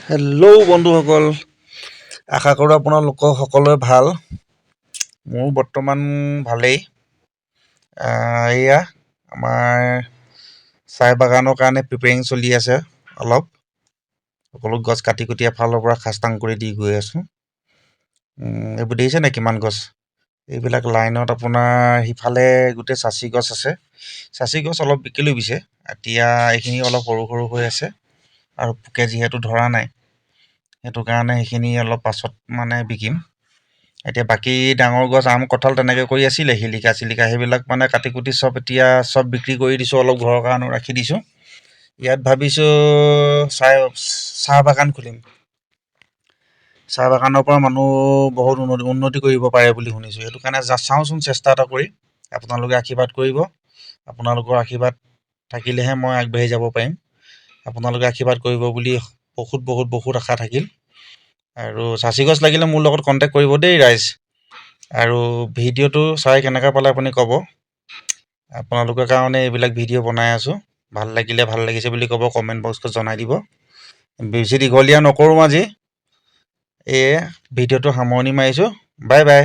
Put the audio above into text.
Hello' বন্ধুসকল, আশা কৰোঁ আপোনালোকৰ সকলোৱে ভাল। মোৰ বৰ্তমান ভালেই। এয়া আমাৰ চাহ বাগানৰ কাৰণে প্ৰিপেয়াৰিং চলি আছে। সকলো গছ কাটি কুটি এফালৰ পৰা খাস্তাং কৰি দি গৈ আছোঁ। এইবোৰ দেখিছে নাই কিমান গছ? এইবিলাক লাইনত আপোনাৰ সিফালে গোটেই চাচি গছ আছে। চাচি গছ অলপ বিকিলোঁ পিছে, এতিয়া এইখিনি অলপ সৰু সৰু হৈ আছে আৰু পোকে যিহেতু ধৰা নাই, সেইটো কাৰণে সেইখিনি অলপ পাছত বিকিম। এতিয়া বাকী ডাঙৰ গছ আম কঁঠাল তেনেকৈ কৰি আছিলে, শিলিখা চিলিখা সেইবিলাক কাটি কুটি এতিয়া চব বিক্ৰী কৰি দিছোঁ, অলপ ঘৰৰ কাৰণেও ৰাখি দিছোঁ। ইয়াত ভাবিছোঁ চাহ বাগান খুলিম। চাহ বাগানৰ পৰা মানুহ বহুত উন্নতি কৰিব পাৰে বুলি শুনিছোঁ। সেইটো কাৰণে চাওঁচোন চেষ্টা এটা কৰি। আপোনালোকে আশীৰ্বাদ কৰিব। আপোনালোকৰ আশীৰ্বাদ থাকিলেহে মই আগবাঢ়ি যাব পাৰিম। আপোনালোকে আশীৰ্বাদ কৰিব বুলি বহুত আশা থাকিল। আৰু চাচি গছ লাগিলে মোৰ লগত কণ্টেক্ট কৰিব দেই ৰাইজ। আৰু ভিডিঅ'টো চাই কেনেকৈ পালে আপুনি ক'ব। আপোনালোকৰ কাৰণে এইবিলাক ভিডিঅ' বনাই আছোঁ। ভাল লাগিলে ভাল লাগিছে বুলি ক'ব, কমেণ্ট বক্সত জনাই দিব। বেছি দীঘলীয়া নকৰোঁ আজি। ভিডিঅ'টো সামৰণি মাৰিছোঁ। Bye bye.